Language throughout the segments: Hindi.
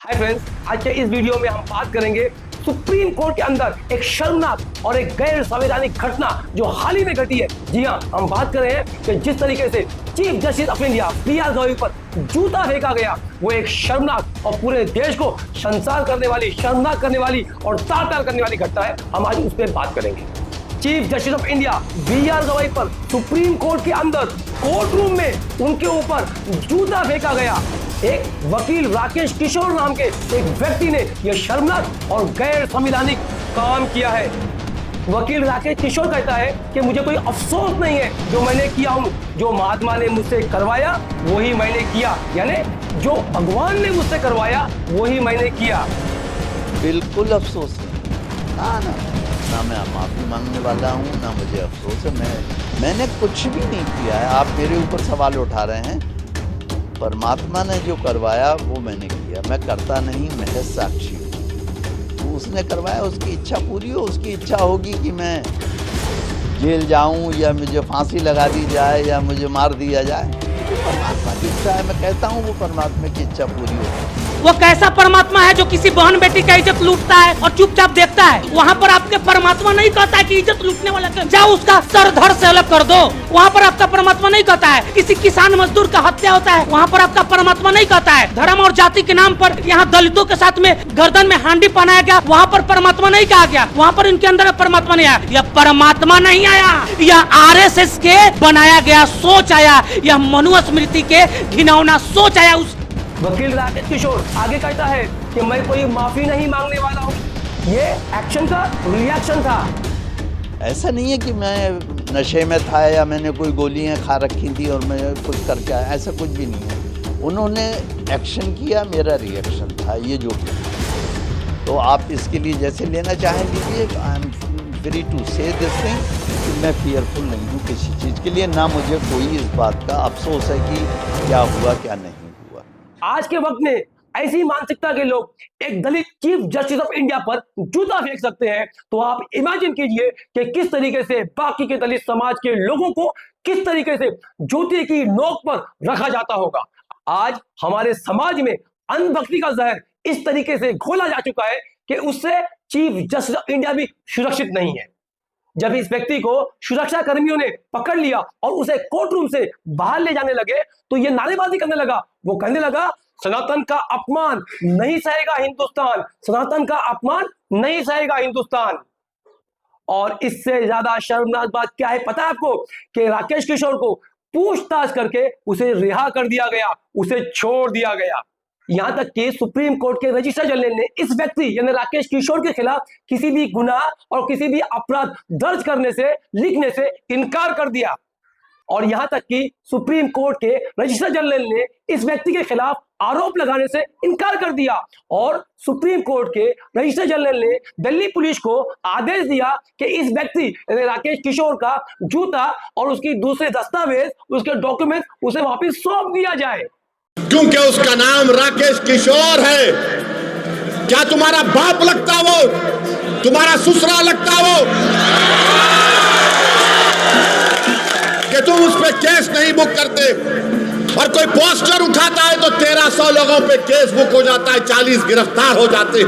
हाय फ्रेंड्स, आज के इस वीडियो में हम बात करेंगे सुप्रीम कोर्ट के अंदर एक शर्मनाक और एक गैर संवैधानिक घटना जो हाल ही में घटी है। जी हाँ, हम बात कर रहे हैं कि जिस तरीके से chief justice of India B R. Gavai पर जूता फेंका गया, वो एक शर्मनाक और पूरे देश को शर्मसार करने वाली, शर्मनाक करने वाली और तार-तार करने वाली घटना है। हम आज उस पर बात करेंगे। Chief justice of India B R. Gavai पर सुप्रीम कोर्ट के अंदर कोर्ट रूम में उनके ऊपर जूता फेंका गया। एक वकील राकेश किशोर नाम के एक व्यक्ति ने यह शर्मनाक और गैर संवैधानिक काम किया है। वकील राकेश किशोर कहता है कि मुझे कोई अफसोस नहीं है जो मैंने किया हूं, जो महात्मा ने मुझसे करवाया वही मैंने किया, यानी जो भगवान ने मुझसे करवाया वही मैंने किया। बिल्कुल अफसोस नहीं, ना मैं माफ़ी मांगने वाला हूँ, ना मुझे अफसोस है। मैंने कुछ भी नहीं किया है। आप मेरे ऊपर सवाल उठा रहे हैं। परमात्मा ने जो करवाया वो मैंने किया, मैं करता नहीं, महज साक्षी हूँ। तो उसने करवाया, उसकी इच्छा पूरी हो। उसकी इच्छा होगी कि मैं जेल जाऊँ या मुझे फांसी लगा दी जाए या मुझे मार दिया जाए, तो परमात्मा की इच्छा है। मैं कहता हूँ वो परमात्मा की इच्छा पूरी हो। वो कैसा परमात्मा है जो किसी बहन बेटी का इज्जत लूटता है और चुपचाप देखता है? वहाँ पर आपके परमात्मा नहीं कहता है कि इज्जत लूटने वाला जाओ उसका सर धड़ से अलग कर दो। वहाँ पर आपका परमात्मा नहीं कहता है किसी किसान मजदूर का हत्या होता है, वहाँ पर आपका परमात्मा नहीं कहता है धर्म और जाति के नाम पर यहाँ दलितों के साथ में गर्दन में हांडी पहनाया गया, वहाँ पर परमात्मा नहीं कहा गया। वहाँ पर इनके अंदर परमात्मा नहीं आया। यह परमात्मा नहीं आया, यह आरएसएस के बनाया गया सोच आया, यह मनुस्मृति के घिनौना सोच आया। उस वकील राकेश किशोर आगे कहता है कि मैं कोई माफी नहीं मांगने वाला हूँ, ये एक्शन का रिएक्शन था। ऐसा नहीं है कि मैं नशे में था या मैंने कोई गोलियां खा रखी थी और मैं कुछ करके आया, ऐसा कुछ भी नहीं है। उन्होंने एक्शन किया, मेरा रिएक्शन था, ये जो किया। तो आप इसके लिए जैसे लेना चाहें लीजिए। आई एम फ्री टू से दिस थिंग कि मैं फियरफुल नहीं हूँ किसी चीज़ के लिए, ना मुझे कोई इस बात का अफसोस है कि क्या हुआ क्या नहीं हुआ। आज के वक्त में ऐसी मानसिकता के लोग एक दलित चीफ जस्टिस ऑफ इंडिया पर जूता फेंक सकते हैं, तो आप इमेजिन कीजिए कि किस तरीके से बाकी के दलित समाज के लोगों को किस तरीके से जूते की नोक पर रखा जाता होगा। आज हमारे समाज में अंधभक्ति का जहर इस तरीके से घोला जा चुका है कि उससे चीफ जस्टिस ऑफ इंडिया भी सुरक्षित नहीं है। जब इस व्यक्ति को सुरक्षा कर्मियों ने पकड़ लिया और उसे कोर्ट रूम से बाहर ले जाने लगे तो ये नारेबाजी करने लगा। वो कहने लगा, सनातन का अपमान नहीं सहेगा हिंदुस्तान, सनातन का अपमान नहीं सहेगा हिंदुस्तान। और इससे ज्यादा शर्मनाक बात क्या है पता है आपको? कि राकेश किशोर को पूछताछ करके उसे रिहा कर दिया गया, उसे छोड़ दिया गया। यहां तक कि सुप्रीम कोर्ट के रजिस्ट्रार जनरल ने इस व्यक्ति यानी राकेश किशोर के खिलाफ किसी भी गुनाह और किसी भी अपराध दर्ज करने से, लिखने से इनकार कर दिया। और यहां तक कि सुप्रीम कोर्ट के रजिस्ट्रार जनरल ने इस व्यक्ति के खिलाफ आरोप लगाने से इनकार कर दिया। और सुप्रीम कोर्ट के रजिस्ट्रार जनरल ने दिल्ली पुलिस को आदेश दिया कि इस व्यक्ति यानी राकेश किशोर का जूता और उसकी दूसरे दस्तावेज, उसके डॉक्यूमेंट उसे वापस सौंप दिया जाए, क्योंकि उसका नाम राकेश किशोर है। क्या तुम्हारा बाप लगता वो? तुम्हारा ससुरा लगता वो? कि तुम उस पे केस नहीं बुक करते? और कोई पोस्टर उठाता है तो 1300 लोगों पे केस बुक हो जाता है, 40 गिरफ्तार हो जाते।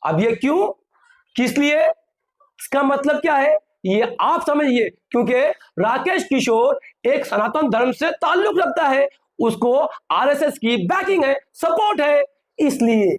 अब ये क्यों, किस लिए, इसका मतलब क्या है ये आप समझिए। क्योंकि राकेश किशोर एक सनातन धर्म से ताल्लुक रखता है, उसको आरएसएस की बैकिंग है, सपोर्ट है, इसलिए।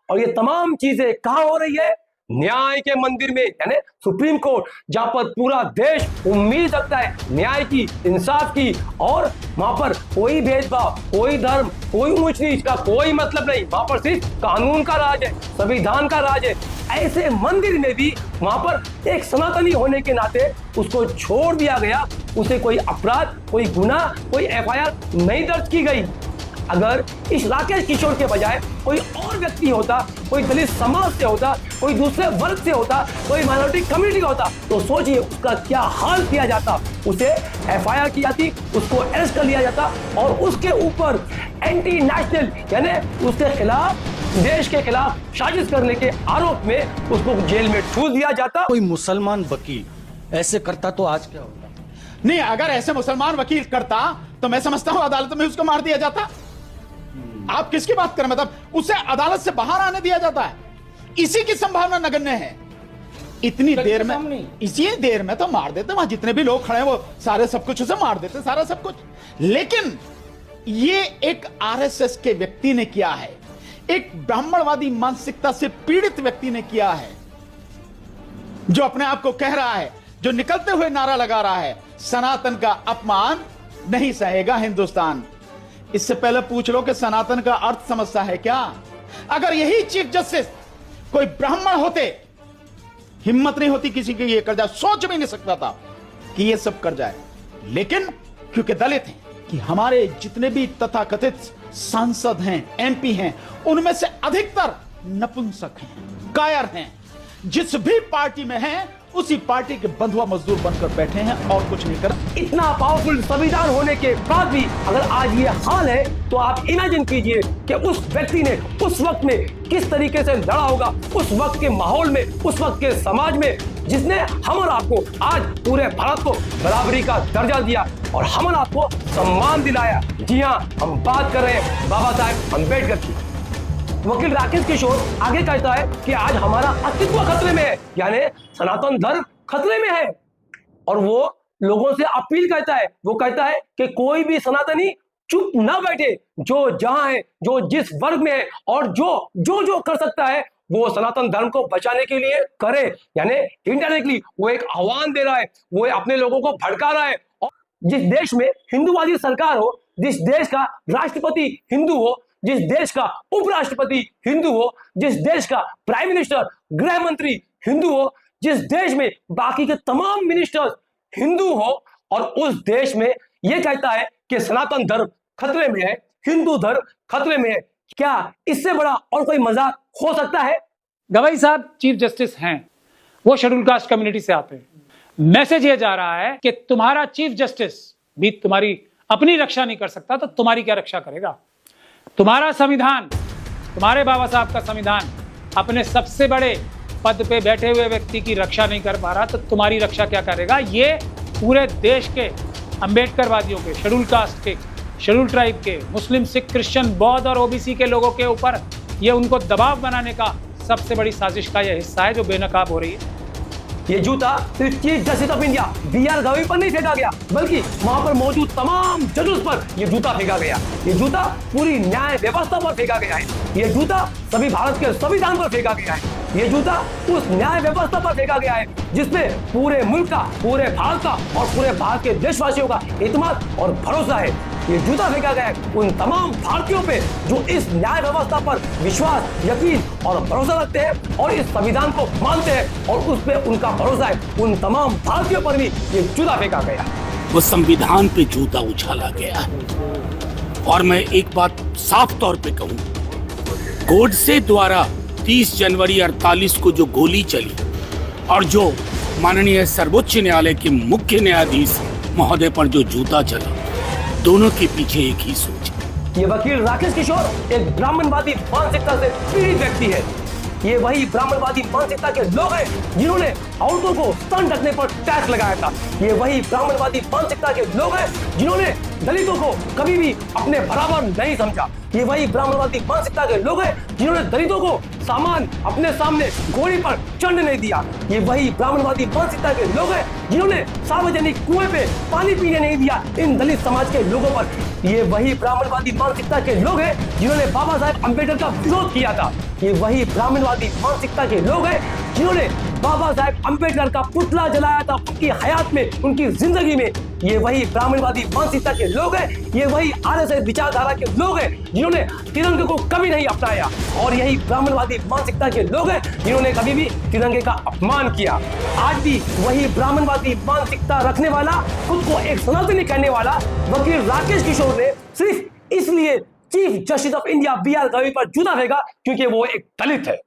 और ये तमाम चीजें कहां हो रही है? न्याय के मंदिर में, यानी सुप्रीम कोर्ट, जहां पर पूरा देश उम्मीद रखता है न्याय की, इंसाफ की, और वहां पर कोई भेदभाव, कोई धर्म, कोई ऊंच नीच का कोई मतलब नहीं, वहां पर सिर्फ कानून का राज है, संविधान का राज है। ऐसे मंदिर में भी वहां पर एक सनातनी होने के नाते उसको छोड़ दिया गया, उसे कोई अपराध, कोई गुनाह, कोई एफआईआर नहीं दर्ज की गई। अगर इस राकेश किशोर के बजाय कोई और व्यक्ति होता, कोई दलित समाज से होता, कोई दूसरे वर्ग से होता, कोई माइनॉरिटी कम्युनिटी का होता, तो सोचिए उसका क्या हाल किया जाता। उसे एफआईआर की जाती, उसको अरेस्ट कर लिया जाता और उसके ऊपर एंटी नेशनल यानी उसके खिलाफ, देश के खिलाफ साजिश करने के आरोप में उसको जेल में ठूस दिया जाता। कोई मुसलमान वकील ऐसे करता तो आज क्या होता? नहीं, अगर ऐसे मुसलमान वकील करता तो मैं समझता हूं अदालत में उसको मार दिया जाता। आप किसकी बात करें? मतलब उसे अदालत से बाहर आने दिया जाता है, इसी की संभावना नगण्य है। इतनी देर में, इसी देर में तो मार देते, वहां जितने भी लोग खड़े हैं वो सारे सब कुछ उसे मार देते, सारा सब कुछ। लेकिन ये एक आरएसएस के व्यक्ति ने किया है, एक ब्राह्मणवादी मानसिकता से पीड़ित व्यक्ति ने किया है, जो अपने आप को कह रहा है, जो निकलते हुए नारा लगा रहा है, सनातन का अपमान नहीं सहेगा हिंदुस्तान। इससे पहले पूछ लो कि सनातन का अर्थ समझता है क्या? अगर यही चीफ जस्टिस कोई ब्राह्मण होते, हिम्मत नहीं होती किसी की ये कर जाए, सोच भी नहीं सकता था कि ये सब कर जाए। लेकिन क्योंकि दलित हैं, कि हमारे जितने भी तथाकथित सांसद हैं, एमपी हैं, उनमें से अधिकतर नपुंसक हैं, कायर हैं, जिस भी पार्टी में हैं उसी पार्टी के बंधुआ मजदूर बनकर बैठे हैं और कुछ नहीं कर। इतना पावरफुल संविधान होने के बाद भी अगर आज ये हाल है, तो आप इमेजिन कीजिए कि उस व्यक्ति ने उस वक्त में किस तरीके से लड़ा होगा, उस वक्त के माहौल में, उस वक्त के समाज में, जिसने हम और आपको आज पूरे भारत को बराबरी का दर्जा दिया और हम और आपको सम्मान दिलाया। जी हाँ, हम बात कर रहे हैं बाबा साहेब अम्बेडकर की। वकील राकेश किशोर आगे कहता है कि आज हमारा अस्तित्व खतरे में है, यानी सनातन धर्म खतरे में है। और वो लोगों से अपील करता है, वो कहता है कि कोई भी सनातनी चुप ना बैठे, जो जहां है, जो जिस वर्ग में है, और जो कर सकता है वो सनातन धर्म को बचाने के लिए करे। यानी इनडायरेक्टली वो एक आह्वान दे रहा है, वो अपने लोगों को भड़का रहा है। और जिस देश में हिंदूवादी सरकार हो, जिस देश का राष्ट्रपति हिंदू हो, जिस देश का उपराष्ट्रपति हिंदू हो, जिस देश का प्राइम मिनिस्टर, गृह मंत्री हिंदू हो, जिस देश में बाकी के तमाम मिनिस्टर्स हिंदू हो, और उस देश में यह कहता है कि सनातन धर्म खतरे में है, हिंदू धर्म खतरे में है, क्या इससे बड़ा और कोई मजाक हो सकता है? गवाई साहब चीफ जस्टिस हैं, वो शेड्यूल कास्ट कम्युनिटी से आते हैं। मैसेज ये जा रहा है कि तुम्हारा चीफ जस्टिस भी तुम्हारी अपनी रक्षा नहीं कर सकता, तो तुम्हारी क्या रक्षा करेगा? तुम्हारा संविधान, तुम्हारे बाबा साहब का संविधान अपने सबसे बड़े पद पे बैठे हुए व्यक्ति की रक्षा नहीं कर पा रहा, तो तुम्हारी रक्षा क्या करेगा? ये पूरे देश के अंबेडकरवादियों के, शेड्यूल कास्ट के, शेड्यूल ट्राइब के, मुस्लिम, सिख, क्रिश्चियन, बौद्ध और ओबीसी के लोगों के ऊपर ये उनको दबाव बनाने का सबसे बड़ी साजिश का यह हिस्सा है जो बेनकाब हो रही है। ये जूता सिर्फ chief justice of India B R. Gavai पर नहीं फेंका गया, बल्कि वहां पर मौजूद तमाम जजेस पर ये जूता फेंका गया। ये जूता पूरी न्याय व्यवस्था पर फेंका गया है। ये जूता सभी भारत के संविधान पर फेंका गया है। ये जूता उस न्याय व्यवस्था पर फेंका गया है जिसमें पूरे मुल्क का, पूरे भारत का और पूरे भारत के देशवासियों का एतमाद और भरोसा है। ये जूता फेंका गया है उन तमाम भारतीयों पे जो इस न्याय व्यवस्था पर विश्वास, यकीन और भरोसा रखते हैं और इस संविधान को मानते हैं, और उस पे उनका भरोसा है। उन तमाम भारतीयों पर भी ये जूता फेंका गया। वो संविधान पे जूता उछाला गया है। और मैं एक बात साफ तौर पे कहूं, गोडसे द्वारा 30 जनवरी 48 को जो गोली चली और जो माननीय सर्वोच्च न्यायालय के मुख्य न्यायाधीश महोदय पर जो जूता चला, दोनों के पीछे एक ही सोच है। ये वकील राकेश किशोर एक ब्राह्मणवादी मानसिकता से पीड़ित व्यक्ति है। ये वही ब्राह्मणवादी मानसिकता के लोग हैं जिन्होंने औरतों को स्तन ढकने पर टैक्स लगाया था। ये वही ब्राह्मणवादी मानसिकता के लोग हैं जिन्होंने दलितों को कभी भी अपने बराबर नहीं समझा। ये वही ब्राह्मणवादी मानसिकता के लोग हैं जिन्होंने दलितों को सामान अपने सामने घोड़ी पर चढ़ने नहीं दिया। ये वही ब्राह्मणवादी मानसिकता के लोग हैं जिन्होंने सार्वजनिक कुएं पे पानी पीने नहीं दिया इन दलित समाज के लोगों पर। ये वही ब्राह्मणवादी मानसिकता के लोग हैं जिन्होंने बाबा साहेब अम्बेडकर का विरोध किया था। ये वही ब्राह्मणवादी मानसिकता के लोग हैं जिन्होंने बाबा साहेब अम्बेडकर का पुतला जलाया था उनकी हयात में, उनकी जिंदगी में। ये वही ब्राह्मणवादी मानसिकता के लोग हैं, ये वही आरएसएस विचारधारा के लोग हैं जिन्होंने तिरंगे को कभी नहीं अपनाया, और यही ब्राह्मणवादी मानसिकता के लोग हैं जिन्होंने कभी भी तिरंगे का अपमान किया। आज भी वही ब्राह्मणवादी मानसिकता रखने वाला, खुद को एक सनातनी कहने वाला वकील राकेश किशोर ने सिर्फ इसलिए chief justice of India B R. Gavai पर जूता फेंका क्योंकि वो एक दलित है।